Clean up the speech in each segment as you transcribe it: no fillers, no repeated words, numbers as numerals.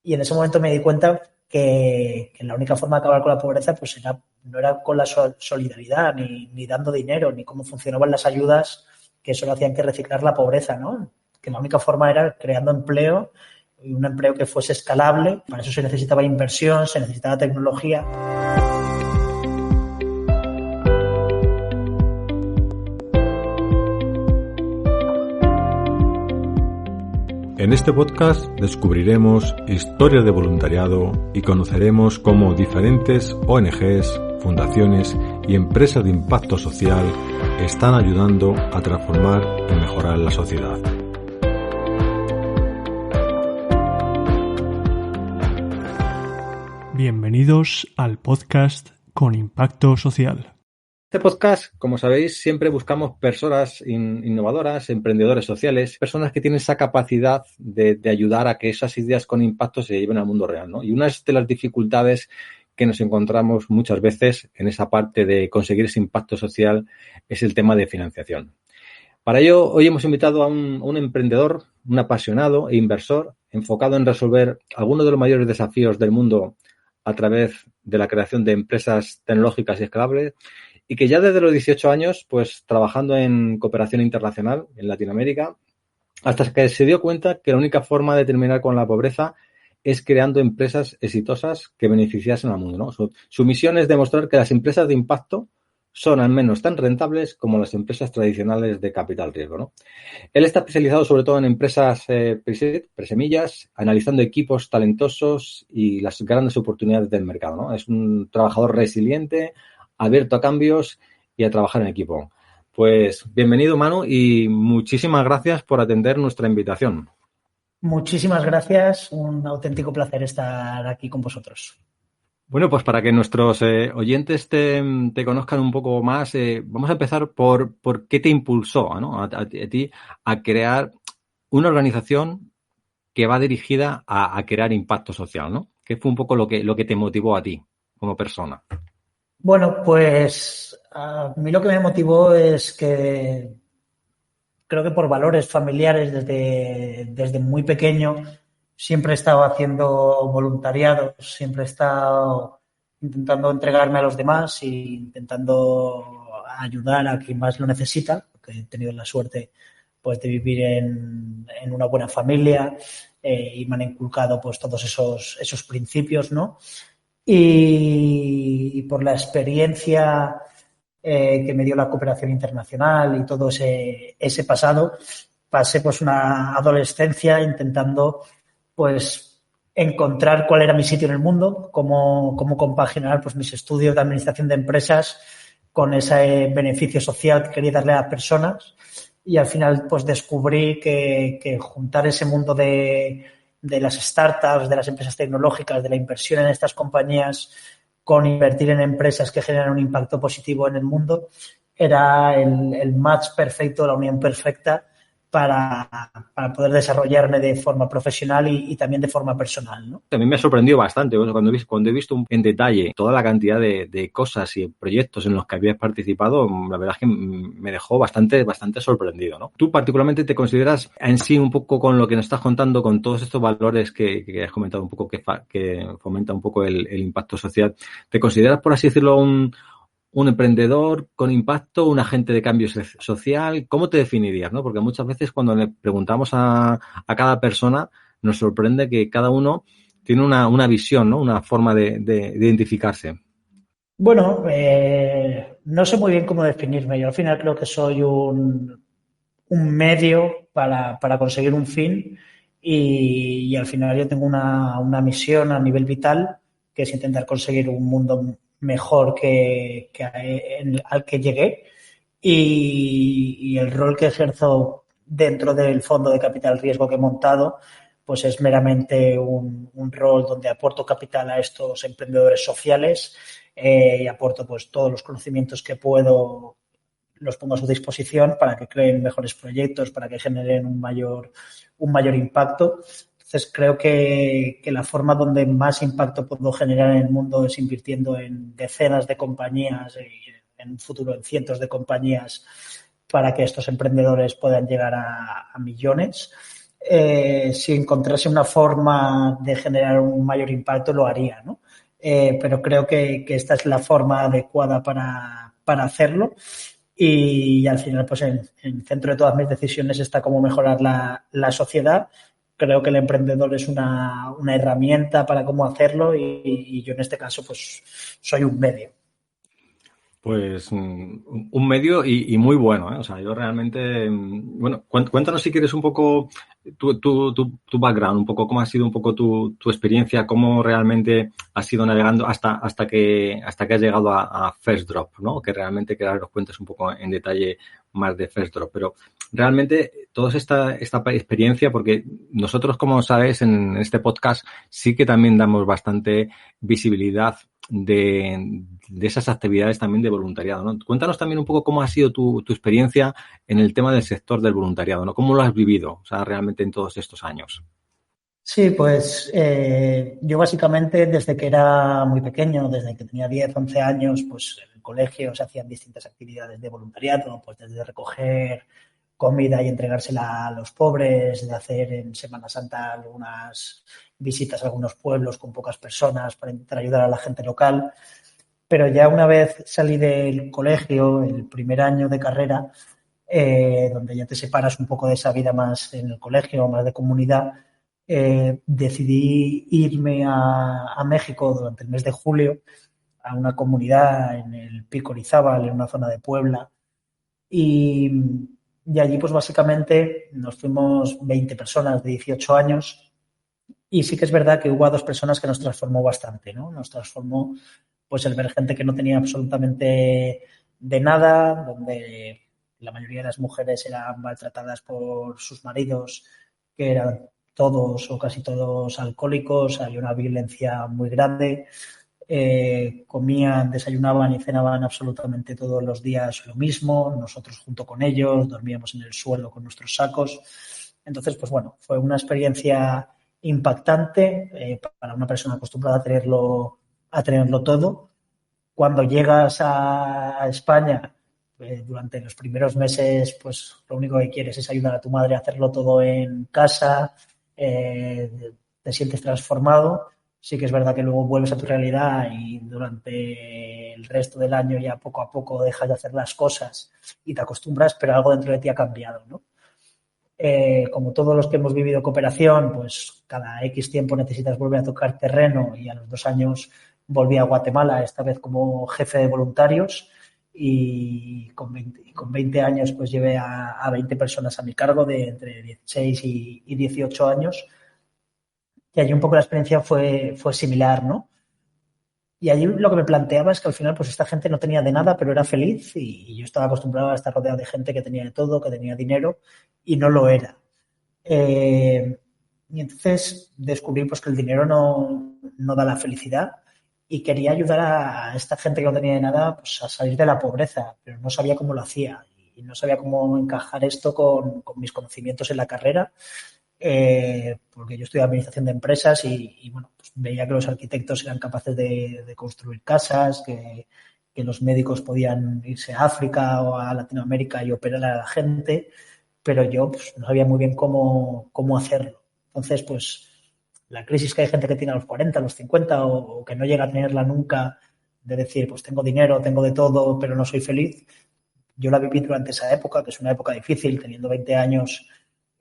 Y en ese momento me di cuenta que la única forma de acabar con la pobreza pues no era con la solidaridad, ni dando dinero, ni cómo funcionaban las ayudas que solo hacían que reciclar la pobreza, ¿no? Que la única forma era creando empleo, y un empleo que fuese escalable. Para eso se necesitaba inversión, se necesitaba tecnología. En este podcast descubriremos historias de voluntariado y conoceremos cómo diferentes ONGs, fundaciones y empresas de impacto social están ayudando a transformar y mejorar la sociedad. Bienvenidos al podcast con impacto social. Este podcast, como sabéis, siempre buscamos personas innovadoras, emprendedores sociales, personas que tienen esa capacidad de ayudar a que esas ideas con impacto se lleven al mundo real, ¿no? Y una de las dificultades que nos encontramos muchas veces en esa parte de conseguir ese impacto social es el tema de financiación. Para ello, hoy hemos invitado a un emprendedor, un apasionado e inversor enfocado en resolver algunos de los mayores desafíos del mundo a través de la creación de empresas tecnológicas y escalables, y que ya desde los 18 años, pues trabajando en cooperación internacional en Latinoamérica, hasta que se dio cuenta que la única forma de terminar con la pobreza es creando empresas exitosas que beneficiasen al mundo, ¿no? Su misión es demostrar que las empresas de impacto son al menos tan rentables como las empresas tradicionales de capital riesgo, ¿no? Él está especializado sobre todo en empresas presemillas, analizando equipos talentosos y las grandes oportunidades del mercado, ¿no? Es un trabajador resiliente, abierto a cambios y a trabajar en equipo. Pues bienvenido, Manu, y muchísimas gracias por atender nuestra invitación. Muchísimas gracias, un auténtico placer estar aquí con vosotros. Bueno, pues para que nuestros oyentes te conozcan un poco más, vamos a empezar por qué te impulsó, ¿no? a ti a crear una organización que va dirigida a crear impacto social, ¿no? ¿Qué fue un poco lo que te motivó a ti como persona? Bueno, pues a mí lo que me motivó es que creo que por valores familiares desde muy pequeño siempre he estado haciendo voluntariado, siempre he estado intentando entregarme a los demás e intentando ayudar a quien más lo necesita, porque he tenido la suerte pues de vivir en una buena familia y me han inculcado pues todos esos principios, ¿no? Y por la experiencia que me dio la cooperación internacional y todo ese pasado, pasé pues una adolescencia intentando pues encontrar cuál era mi sitio en el mundo, cómo compaginar pues mis estudios de administración de empresas con ese beneficio social que quería darle a las personas, y al final pues descubrí que juntar ese mundo de las startups, de las empresas tecnológicas, de la inversión en estas compañías con invertir en empresas que generan un impacto positivo en el mundo era el match perfecto, la unión perfecta para poder desarrollarme de forma profesional y también de forma personal, ¿no? A mí me ha sorprendido bastante cuando he visto en detalle toda la cantidad de cosas y proyectos en los que habías participado. La verdad es que me dejó bastante sorprendido, ¿no? Tú particularmente te consideras en sí un poco con lo que nos estás contando, con todos estos valores que has comentado un poco que fomenta un poco el impacto social. ¿Te consideras, por así decirlo, un emprendedor con impacto, un agente de cambio social? ¿Cómo te definirías, no? Porque muchas veces cuando le preguntamos a cada persona nos sorprende que cada uno tiene una visión, ¿no? Una forma de identificarse. Bueno, no sé muy bien cómo definirme. Yo al final creo que soy un medio para conseguir un fin y al final yo tengo una misión a nivel vital, que es intentar conseguir un mundo mejor al que llegué, y el rol que ejerzo dentro del fondo de capital riesgo que he montado pues es meramente un rol donde aporto capital a estos emprendedores sociales y aporto pues todos los conocimientos que puedo, los pongo a su disposición para que creen mejores proyectos, para que generen un mayor impacto. Entonces, creo que la forma donde más impacto puedo generar en el mundo es invirtiendo en decenas de compañías y en un futuro en cientos de compañías para que estos emprendedores puedan llegar a millones. si encontrase una forma de generar un mayor impacto, lo haría, ¿no? Pero creo que esta es la forma adecuada para hacerlo. Y al final, pues en el centro de todas mis decisiones está cómo mejorar la sociedad. Creo que el emprendedor es una herramienta para cómo hacerlo y yo en este caso pues soy un medio. Pues un medio y muy bueno, ¿eh? O sea, yo realmente, bueno, cuéntanos si quieres un poco tu background, un poco cómo ha sido un poco tu experiencia, cómo realmente has ido navegando hasta que has llegado a First Drop, ¿no? Que realmente que ahora nos cuentes un poco en detalle más de First Drop, pero realmente toda esta experiencia, porque nosotros, como sabes, en este podcast sí que también damos bastante visibilidad de esas actividades también de voluntariado, ¿no? Cuéntanos también un poco cómo ha sido tu experiencia en el tema del sector del voluntariado, ¿no? ¿Cómo lo has vivido, o sea, realmente en todos estos años? Sí, pues yo básicamente desde que era muy pequeño, desde que tenía 10, 11 años, pues en el colegio se hacían distintas actividades de voluntariado, pues desde recoger comida y entregársela a los pobres, de hacer en Semana Santa algunas visitas a algunos pueblos con pocas personas para intentar ayudar a la gente local. Pero ya una vez salí del colegio, el primer año de carrera, donde ya te separas un poco de esa vida más en el colegio, más de comunidad, decidí irme a México durante el mes de julio a una comunidad en el Pico Orizábal, en una zona de Puebla. Y allí, pues básicamente nos fuimos 20 personas de 18 años y sí que es verdad que hubo a 2 personas que nos transformó bastante, ¿no? Nos transformó pues el ver gente que no tenía absolutamente de nada, donde la mayoría de las mujeres eran maltratadas por sus maridos, que eran todos o casi todos alcohólicos, había una violencia muy grande. Comían, desayunaban y cenaban absolutamente todos los días lo mismo, nosotros junto con ellos, dormíamos en el suelo con nuestros sacos. Entonces, pues bueno, fue una experiencia impactante para una persona acostumbrada a tenerlo todo. Cuando llegas a España, durante los primeros meses, pues lo único que quieres es ayudar a tu madre a hacerlo todo en casa, te sientes transformado. Sí que es verdad que luego vuelves a tu realidad y durante el resto del año ya poco a poco dejas de hacer las cosas y te acostumbras, pero algo dentro de ti ha cambiado, ¿no? Como todos los que hemos vivido cooperación, pues cada X tiempo necesitas volver a tocar terreno y a los 2 años volví a Guatemala, esta vez como jefe de voluntarios y con 20 años pues llevé a 20 personas a mi cargo de entre 16 y 18 años. Y allí un poco la experiencia fue similar, ¿no? Y allí lo que me planteaba es que al final pues esta gente no tenía de nada, pero era feliz y yo estaba acostumbrado a estar rodeado de gente que tenía de todo, que tenía dinero y no lo era. Y entonces descubrí pues que el dinero no da la felicidad y quería ayudar a esta gente que no tenía de nada pues a salir de la pobreza, pero no sabía cómo lo hacía y no sabía cómo encajar esto con mis conocimientos en la carrera. Porque yo estudié administración de empresas y bueno, pues veía que los arquitectos eran capaces de construir casas, que los médicos podían irse a África o a Latinoamérica y operar a la gente, pero yo pues, no sabía muy bien cómo hacerlo. Entonces, pues la crisis que hay gente que tiene a los 40, a los 50 o que no llega a tenerla nunca, de decir, pues tengo dinero, tengo de todo, pero no soy feliz, yo la viví durante esa época, que es una época difícil, teniendo 20 años,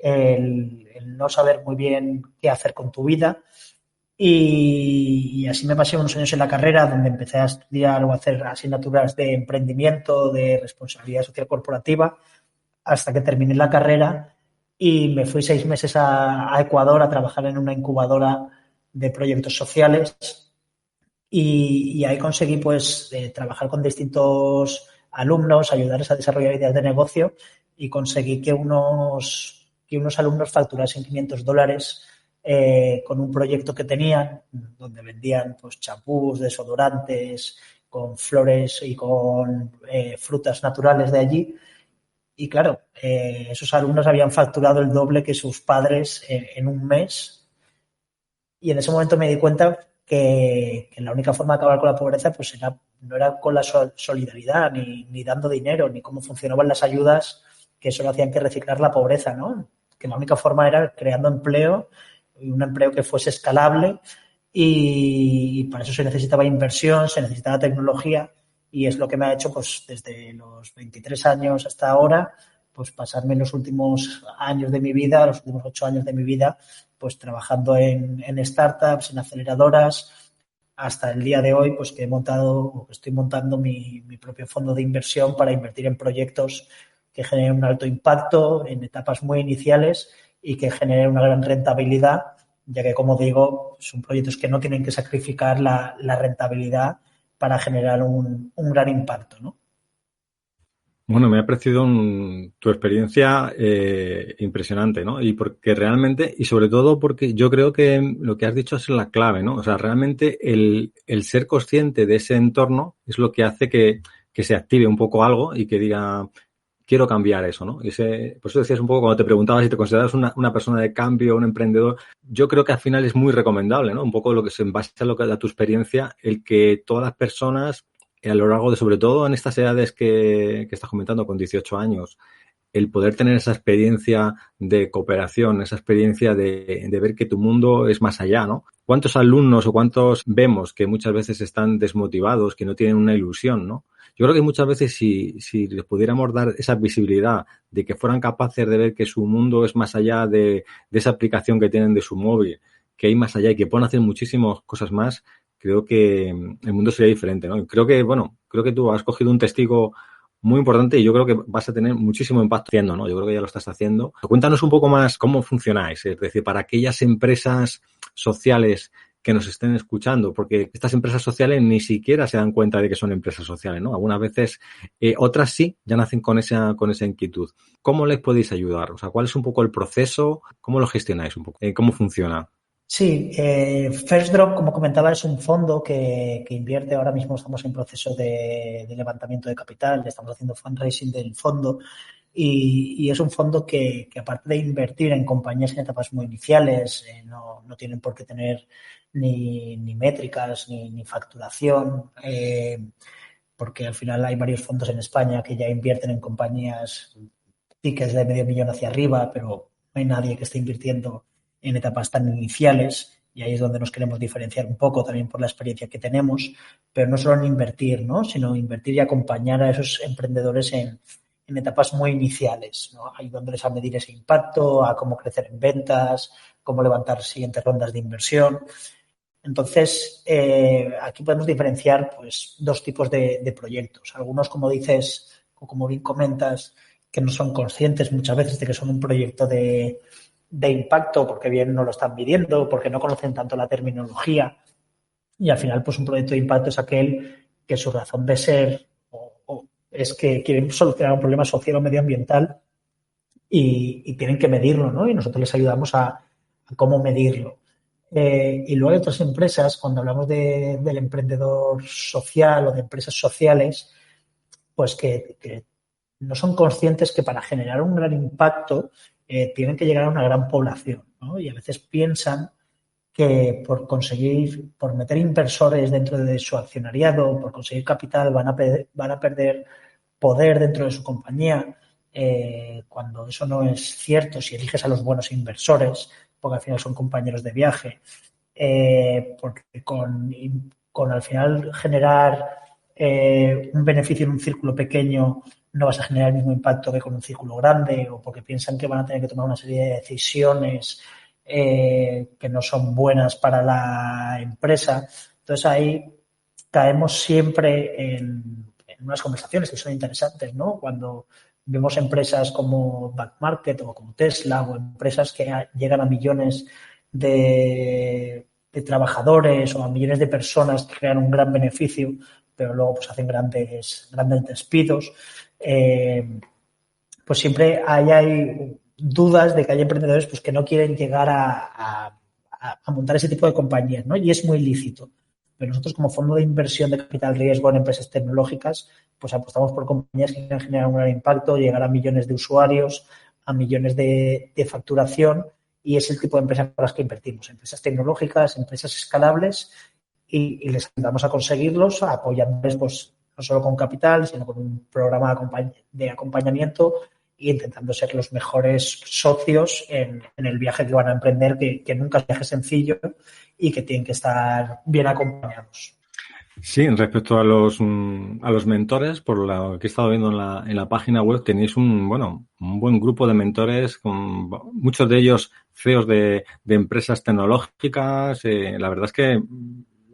el no saber muy bien qué hacer con tu vida y así me pasé unos años en la carrera donde empecé a estudiar o a hacer asignaturas de emprendimiento, de responsabilidad social corporativa hasta que terminé la carrera y me fui 6 meses a Ecuador a trabajar en una incubadora de proyectos sociales y ahí conseguí pues trabajar con distintos alumnos, ayudarles a desarrollar ideas de negocio y conseguí que unos alumnos facturasen $500 con un proyecto que tenían, donde vendían pues champús, desodorantes, con flores y con frutas naturales de allí. Y claro, esos alumnos habían facturado el doble que sus padres en un mes. Y en ese momento me di cuenta que la única forma de acabar con la pobreza pues no era con la solidaridad, ni dando dinero, ni cómo funcionaban las ayudas, que solo hacían que reciclar la pobreza, ¿no? que la única forma era creando empleo, y un empleo que fuese escalable, y para eso se necesitaba inversión, se necesitaba tecnología, y es lo que me ha hecho, pues, desde los 23 años hasta ahora, pues pasarme los últimos años de mi vida, los últimos 8 años de mi vida, pues trabajando en startups, en aceleradoras, hasta el día de hoy, pues que he montado o que estoy montando mi propio fondo de inversión para invertir en proyectos que generen un alto impacto en etapas muy iniciales y que generen una gran rentabilidad, ya que, como digo, son proyectos que no tienen que sacrificar la rentabilidad para generar un gran impacto, ¿no? Bueno, me ha parecido tu experiencia impresionante, ¿no? Y porque realmente, y sobre todo porque yo creo que lo que has dicho es la clave, ¿no? O sea, realmente el ser consciente de ese entorno es lo que hace que se active un poco algo y que diga, quiero cambiar eso, ¿no? Por eso decías un poco cuando te preguntaba si te consideras una persona de cambio, un emprendedor, yo creo que al final es muy recomendable, ¿no? Un poco lo que se en base a tu experiencia, el que todas las personas a lo largo de, sobre todo en estas edades que estás comentando, con 18 años, el poder tener esa experiencia de cooperación, esa experiencia de ver que tu mundo es más allá, ¿no? ¿Cuántos alumnos o cuántos vemos que muchas veces están desmotivados, que no tienen una ilusión, ¿no? Yo creo que muchas veces si les pudiéramos dar esa visibilidad de que fueran capaces de ver que su mundo es más allá de esa aplicación que tienen de su móvil, que hay más allá y que pueden hacer muchísimas cosas más, creo que el mundo sería diferente, ¿no? Creo que tú has cogido un testigo muy importante y yo creo que vas a tener muchísimo impacto haciendo, ¿no? Yo creo que ya lo estás haciendo. Cuéntanos un poco más cómo funcionáis, es decir, para aquellas empresas sociales que nos estén escuchando, porque estas empresas sociales ni siquiera se dan cuenta de que son empresas sociales, ¿no? Algunas veces, otras sí, ya nacen con esa inquietud. ¿Cómo les podéis ayudar? O sea, ¿cuál es un poco el proceso? ¿Cómo lo gestionáis un poco? ¿Cómo funciona? Sí, First Drop, como comentaba, es un fondo que invierte. Ahora mismo estamos en proceso de levantamiento de capital, estamos haciendo fundraising del fondo y es un fondo que aparte de invertir en compañías en etapas muy iniciales, no tienen por qué tener ni métricas ni facturación, porque al final hay varios fondos en España que ya invierten en compañías tickets de $500,000 hacia arriba, pero no hay nadie que esté invirtiendo en etapas tan iniciales, y ahí es donde nos queremos diferenciar un poco también por la experiencia que tenemos, pero no solo en invertir, ¿no? Sino invertir y acompañar a esos emprendedores en etapas muy iniciales, ¿no? Ayudándoles a medir ese impacto, a cómo crecer en ventas, cómo levantar siguientes rondas de inversión. Entonces, aquí podemos diferenciar, pues, dos tipos de proyectos. Algunos, como dices, o como bien comentas, que no son conscientes muchas veces de que son un proyecto de impacto, porque bien no lo están midiendo, porque no conocen tanto la terminología, y al final, pues, un proyecto de impacto es aquel que su razón de ser es que quieren solucionar un problema social o medioambiental y tienen que medirlo, ¿no? Y nosotros les ayudamos a cómo medirlo. Y luego hay otras empresas, cuando hablamos del emprendedor social o de empresas sociales, pues que no son conscientes que para generar un gran impacto tienen que llegar a una gran población, ¿no? Y a veces piensan que por meter inversores dentro de su accionariado, por conseguir capital, van a perder poder dentro de su compañía, cuando eso no es cierto si eliges a los buenos inversores, porque al final son compañeros de viaje, porque con al final generar un beneficio en un círculo pequeño no vas a generar el mismo impacto que con un círculo grande, o porque piensan que van a tener que tomar una serie de decisiones que no son buenas para la empresa. Entonces ahí caemos siempre en unas conversaciones que son interesantes, ¿no? Cuando vemos empresas como Backmarket o como Tesla, o empresas que llegan a millones de trabajadores o a millones de personas que crean un gran beneficio, pero luego pues hacen grandes despidos. Pues siempre hay dudas de que hay emprendedores pues que no quieren llegar a montar ese tipo de compañías, ¿no? Y es muy lícito. Pero nosotros, como fondo de inversión de capital riesgo en empresas tecnológicas, pues apostamos por compañías que quieran generar un gran impacto, llegar a millones de usuarios, a millones de facturación, y es el tipo de empresas para las que invertimos. Empresas tecnológicas, empresas escalables, y les ayudamos a conseguirlos, apoyándoles pues no solo con capital, sino con un programa de acompañamiento e intentando ser los mejores socios en el viaje que van a emprender, que nunca es un viaje sencillo y que tienen que estar bien acompañados. Sí, respecto a los mentores, por lo que he estado viendo en la página web, tenéis un buen grupo de mentores, con muchos de ellos CEOs de empresas tecnológicas. La verdad es que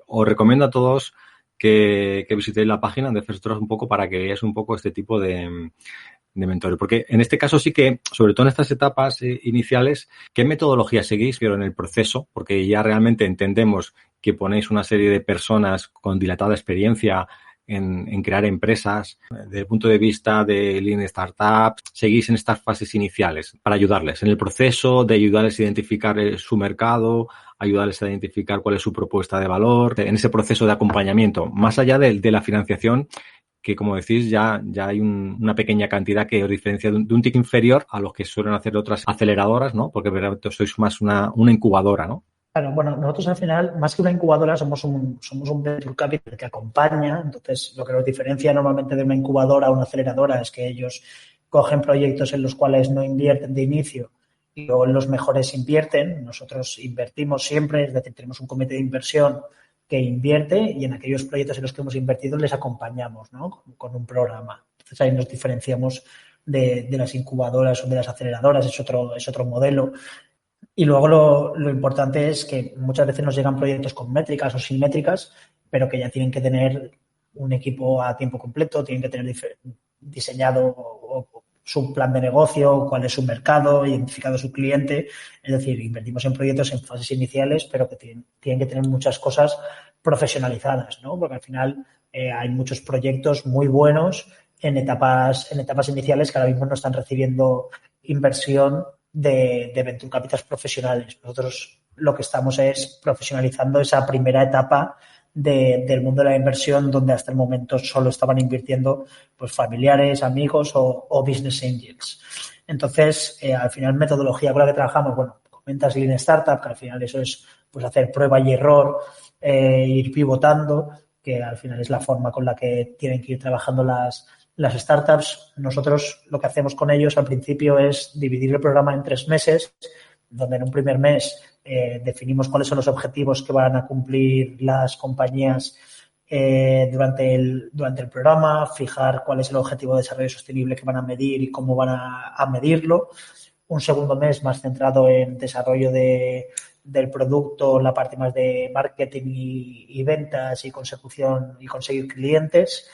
os recomiendo a todos que visitéis la página de First Draft un poco para que veáis un poco este tipo de mentores. Porque en este caso sí que, sobre todo en estas etapas iniciales, ¿qué metodología seguís? Pero en el proceso, porque ya realmente entendemos que ponéis una serie de personas con dilatada experiencia en crear empresas. Desde el punto de vista de Lean Startup, seguís en estas fases iniciales para ayudarles en el proceso, de ayudarles a identificar su mercado, ayudarles a identificar cuál es su propuesta de valor, en ese proceso de acompañamiento, más allá de la financiación, que como decís ya hay una pequeña cantidad que os diferencia de un tick inferior a los que suelen hacer otras aceleradoras, ¿no? Porque realmente sois más una incubadora, ¿no? Claro, bueno, nosotros al final, más que una incubadora, somos un venture capital que acompaña. Entonces, lo que nos diferencia normalmente de una incubadora o una aceleradora es que ellos cogen proyectos en los cuales no invierten de inicio y luego en los mejores invierten. Nosotros invertimos siempre, es decir, tenemos un comité de inversión que invierte y en aquellos proyectos en los que hemos invertido les acompañamos, ¿no? Con un programa. Entonces, ahí nos diferenciamos de las incubadoras o de las aceleradoras, es otro modelo. Y luego lo importante es que muchas veces nos llegan proyectos con métricas o sin métricas, pero que ya tienen que tener un equipo a tiempo completo, tienen que tener diseñado su plan de negocio, cuál es su mercado, identificado su cliente. Es decir, invertimos en proyectos en fases iniciales, pero que tienen que tener muchas cosas profesionalizadas, ¿no? Porque al final hay muchos proyectos muy buenos en etapas iniciales que ahora mismo no están recibiendo inversión de venture capitals profesionales. Nosotros lo que estamos es profesionalizando esa primera etapa del mundo de la inversión, donde hasta el momento solo estaban invirtiendo pues familiares, amigos o business angels. Entonces, al final, metodología con la que trabajamos, bueno, comentas Lean Startup, que al final eso es pues hacer prueba y error, ir pivotando, que al final es la forma con la que tienen que ir trabajando las startups. Nosotros lo que hacemos con ellos al principio es dividir el programa en 3 meses, donde en un primer mes definimos cuáles son los objetivos que van a cumplir las compañías durante el programa, fijar cuál es el objetivo de desarrollo sostenible que van a medir y cómo van a medirlo. Un segundo mes más centrado en desarrollo del producto, la parte más de marketing y ventas y consecución y conseguir clientes.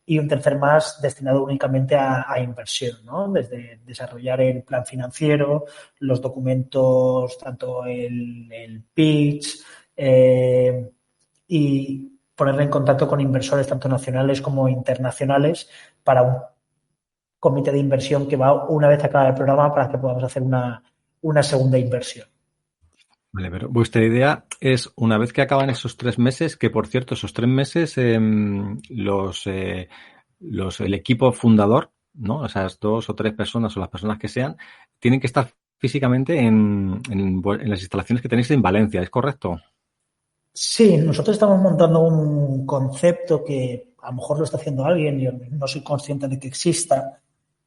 Y un tercer más destinado únicamente a inversión, ¿no? Desde desarrollar el plan financiero, los documentos, tanto el pitch, y ponerle en contacto con inversores tanto nacionales como internacionales para un comité de inversión que va una vez acaba el programa para que podamos hacer una segunda inversión. Vale, pero vuestra idea es, una vez que acaban esos 3 meses, que por cierto, esos 3 meses, el equipo fundador, ¿no? O sea, 2 o 3 personas o las personas que sean, tienen que estar físicamente en las instalaciones que tenéis en Valencia, ¿es correcto? Sí, nosotros estamos montando un concepto que a lo mejor lo está haciendo alguien, yo no soy consciente de que exista.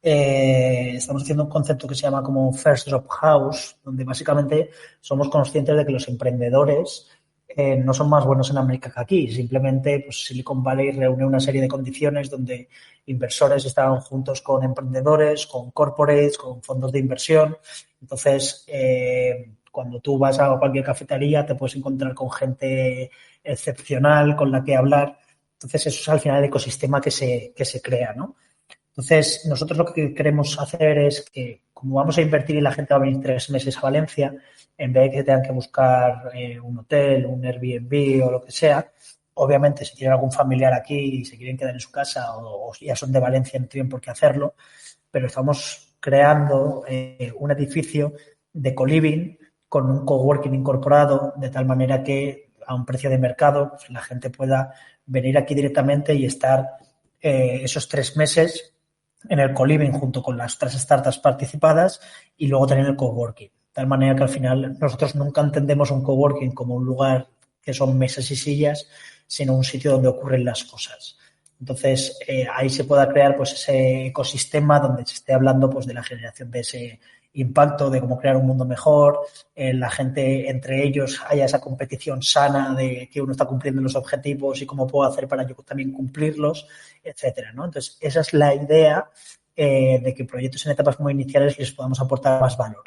Estamos haciendo un concepto que se llama como First Drop House, donde básicamente somos conscientes de que los emprendedores no son más buenos en América que aquí. Simplemente pues, Silicon Valley reúne una serie de condiciones donde inversores están juntos con emprendedores, con corporates, con fondos de inversión. Entonces, cuando tú vas a cualquier cafetería te puedes encontrar con gente excepcional con la que hablar. Entonces, eso es al final el ecosistema que se crea, ¿no? Entonces, nosotros lo que queremos hacer es que, como vamos a invertir y la gente va a venir 3 meses a Valencia, en vez de que tengan que buscar un hotel, un Airbnb o lo que sea, obviamente si tienen algún familiar aquí y se quieren quedar en su casa o ya son de Valencia no tienen por qué hacerlo, pero estamos creando un edificio de co-living con un coworking incorporado de tal manera que a un precio de mercado pues, la gente pueda venir aquí directamente y estar esos 3 meses en el co-living junto con las otras startups participadas y luego tener el coworking. De tal manera que al final nosotros nunca entendemos un coworking como un lugar que son mesas y sillas, sino un sitio donde ocurren las cosas. Entonces, ahí se pueda crear pues ese ecosistema donde se esté hablando pues de la generación de ese impacto, de cómo crear un mundo mejor, la gente entre ellos haya esa competición sana de que uno está cumpliendo los objetivos y cómo puedo hacer para yo también cumplirlos, etcétera, ¿no? Entonces, esa es la idea de que proyectos en etapas muy iniciales les podamos aportar más valor.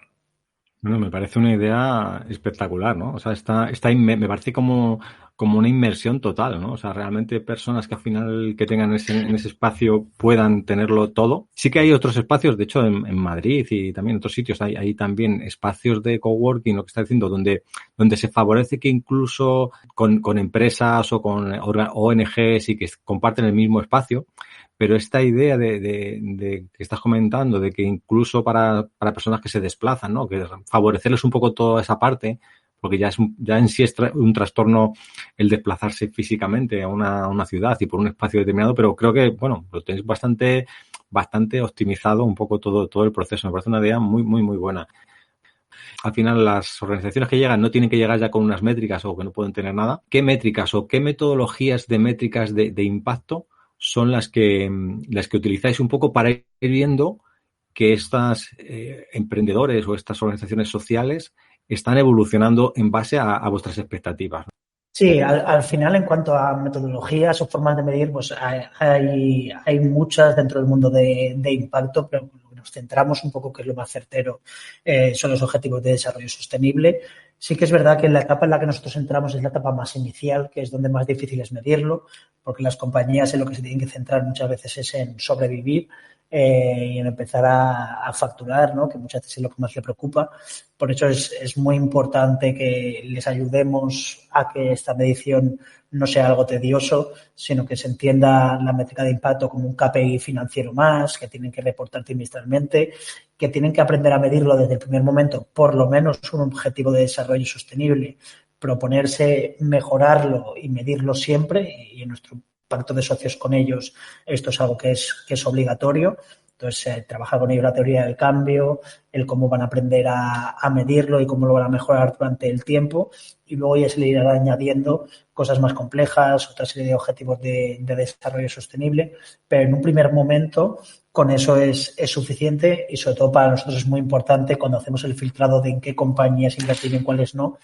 Bueno, me parece una idea espectacular, ¿no? O sea, me parece como una inmersión total, ¿no? O sea, realmente personas que al final que tengan en ese espacio puedan tenerlo todo. Sí que hay otros espacios, de hecho, en Madrid y también en otros sitios hay también espacios de coworking, lo que está diciendo, donde se favorece que incluso con empresas o con ONGs y que comparten el mismo espacio. Pero esta idea de que estás comentando, de que incluso para personas que se desplazan, ¿no? Que favorecerles un poco toda esa parte, porque ya en sí es un trastorno el desplazarse físicamente a una ciudad y por un espacio determinado, pero creo que, bueno, lo tenéis bastante optimizado un poco todo el proceso. Me parece una idea muy, muy, muy buena. Al final, las organizaciones que llegan no tienen que llegar ya con unas métricas o que no pueden tener nada. ¿Qué métricas o qué metodologías de métricas de impacto son las que utilizáis un poco para ir viendo que estas emprendedores o estas organizaciones sociales están evolucionando en base a vuestras expectativas? Sí, al final, en cuanto a metodologías o formas de medir, pues hay muchas dentro del mundo de impacto, pero nos centramos un poco, que es lo más certero, son los objetivos de desarrollo sostenible. Sí que es verdad que la etapa en la que nosotros entramos es la etapa más inicial, que es donde más difícil es medirlo, porque las compañías en lo que se tienen que centrar muchas veces es en sobrevivir y en empezar a facturar, ¿no? Que muchas veces es lo que más le preocupa. Por eso es muy importante que les ayudemos a que esta medición no sea algo tedioso, sino que se entienda la métrica de impacto como un KPI financiero más, que tienen que reportar trimestralmente, que tienen que aprender a medirlo desde el primer momento, por lo menos un objetivo de desarrollo sostenible, proponerse mejorarlo y medirlo siempre, y en nuestro pacto de socios con ellos esto es algo que es obligatorio. Entonces, trabajar con ellos la teoría del cambio, el cómo van a aprender a medirlo y cómo lo van a mejorar durante el tiempo, y luego ya se le irá añadiendo cosas más complejas, otra serie de objetivos de desarrollo sostenible, pero en un primer momento con eso es suficiente, y sobre todo para nosotros es muy importante cuando hacemos el filtrado de en qué compañías invertir y en cuáles no.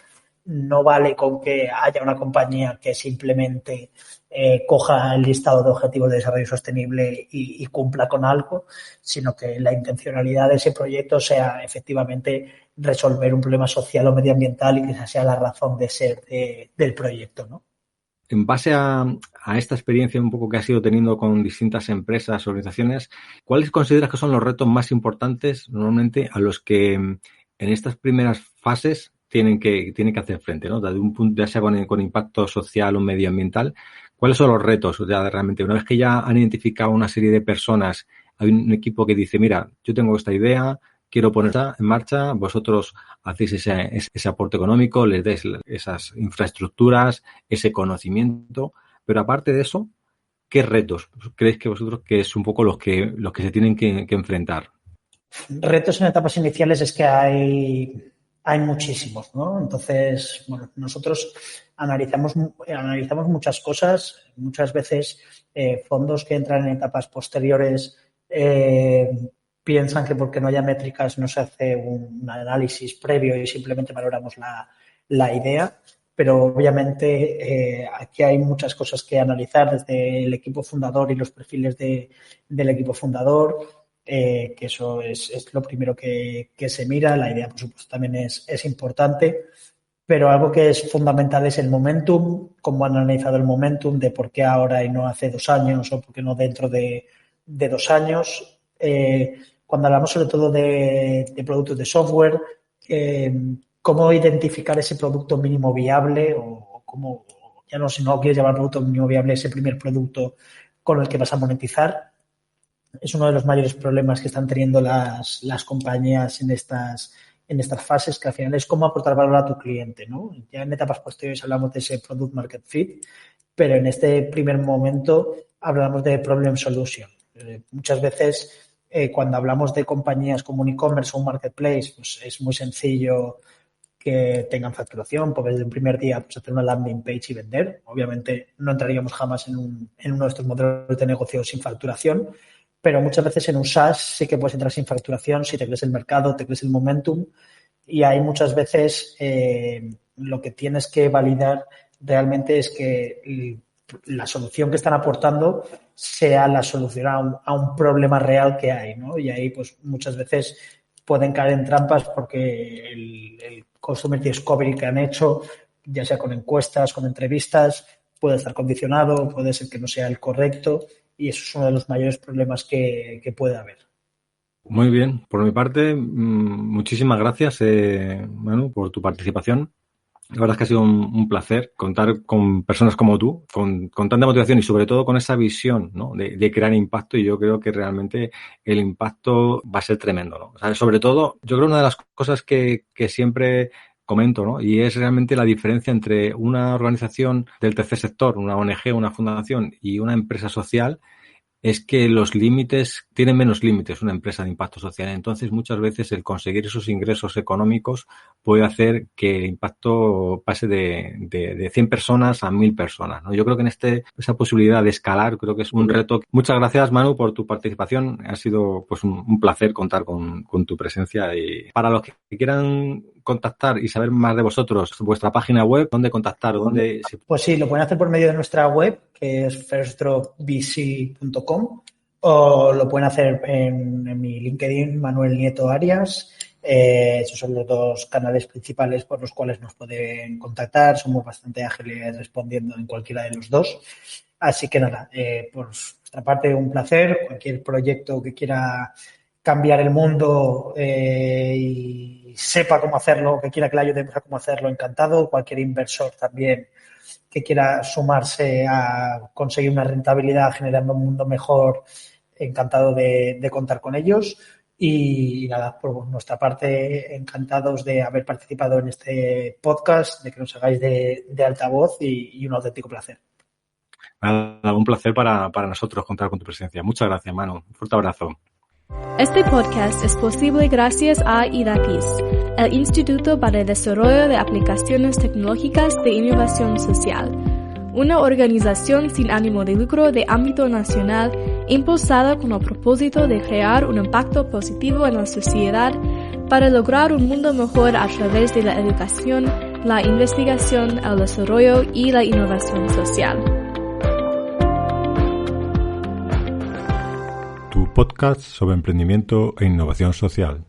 No vale con que haya una compañía que simplemente coja el listado de objetivos de desarrollo sostenible y cumpla con algo, sino que la intencionalidad de ese proyecto sea efectivamente resolver un problema social o medioambiental y que esa sea la razón de ser del proyecto, ¿no? En base a esta experiencia un poco que has ido teniendo con distintas empresas, organizaciones, ¿cuáles consideras que son los retos más importantes normalmente a los que en estas primeras fases tienen que hacer frente, ¿no? Desde un punto, ya sea con impacto social o medioambiental, ¿cuáles son los retos? Ya realmente, una vez que ya han identificado una serie de personas, hay un equipo que dice, mira, yo tengo esta idea, quiero ponerla en marcha, vosotros hacéis ese aporte económico, les dais esas infraestructuras, ese conocimiento, pero aparte de eso, ¿qué retos creéis que vosotros que es un poco los que se tienen que enfrentar? Retos en etapas iniciales es que hay muchísimos, ¿no? Entonces, bueno, nosotros analizamos muchas cosas, muchas veces fondos que entran en etapas posteriores piensan que porque no haya métricas no se hace un análisis previo y simplemente valoramos la idea, pero obviamente aquí hay muchas cosas que analizar desde el equipo fundador y los perfiles del equipo fundador, que eso es lo primero que se mira. La idea, por supuesto, también es importante, pero algo que es fundamental es el momentum, cómo han analizado el momentum, de por qué ahora y no hace 2 años o por qué no dentro de 2 años. Cuando hablamos sobre todo de productos de software, cómo identificar ese producto mínimo viable o cómo, ya no, si no quieres llamar producto mínimo viable, ese primer producto con el que vas a monetizar. Es uno de los mayores problemas que están teniendo las compañías en estas fases, que al final es cómo aportar valor a tu cliente, ¿no? Ya en etapas posteriores hablamos de ese product market fit, pero en este primer momento hablamos de problem solution. Muchas veces cuando hablamos de compañías como un e-commerce o un marketplace, pues es muy sencillo que tengan facturación, porque desde el primer día pues, hacer una landing page y vender. Obviamente no entraríamos jamás en uno de estos modelos de negocio sin facturación, pero muchas veces en un SaaS sí que puedes entrar sin facturación si te crees el mercado, te crees el momentum, y ahí muchas veces lo que tienes que validar realmente es que la solución que están aportando sea la solución a un problema real que hay, ¿no? Y ahí pues muchas veces pueden caer en trampas porque el Customer Discovery que han hecho, ya sea con encuestas, con entrevistas, puede estar condicionado, puede ser que no sea el correcto, y eso es uno de los mayores problemas que puede haber. Muy bien. Por mi parte, muchísimas gracias, Manu, por tu participación. La verdad es que ha sido un placer contar con personas como tú, con tanta motivación y sobre todo con esa visión, ¿no? de crear impacto, y yo creo que realmente el impacto va a ser tremendo, ¿no? O sea, sobre todo, yo creo que una de las cosas que siempre comento, ¿no? Y es realmente la diferencia entre una organización del tercer sector, una ONG, una fundación y una empresa social, es que los límites, tienen menos límites una empresa de impacto social. Entonces, muchas veces el conseguir esos ingresos económicos puede hacer que el impacto pase de 100 personas a 1000 personas, ¿no? Yo creo que esa posibilidad de escalar, creo que es un reto. Muchas gracias, Manu, por tu participación. Ha sido pues un placer contar con tu presencia. Y para los que quieran contactar y saber más de vosotros, vuestra página web, ¿dónde contactar? Pues sí, lo pueden hacer por medio de nuestra web, que es firstdropvc.com, o lo pueden hacer en mi LinkedIn, Manuel Nieto Arias. Esos son los dos canales principales por los cuales nos pueden contactar. Somos bastante ágiles respondiendo en cualquiera de los dos. Así que nada, por nuestra parte, un placer. Cualquier proyecto que quiera cambiar el mundo y sepa cómo hacerlo, que quiera que le ayudemos a cómo hacerlo, encantado. Cualquier inversor también que quiera sumarse a conseguir una rentabilidad generando un mundo mejor, encantado de contar con ellos. Y nada, por nuestra parte, encantados de haber participado en este podcast, de que nos hagáis de altavoz y un auténtico placer. Nada, un placer para nosotros contar con tu presencia. Muchas gracias, Manu. Un fuerte abrazo. Este podcast es posible gracias a IDAPIS, el Instituto para el Desarrollo de Aplicaciones Tecnológicas de Innovación Social, una organización sin ánimo de lucro de ámbito nacional impulsada con el propósito de crear un impacto positivo en la sociedad para lograr un mundo mejor a través de la educación, la investigación, el desarrollo y la innovación social. Tu podcast sobre emprendimiento e innovación social.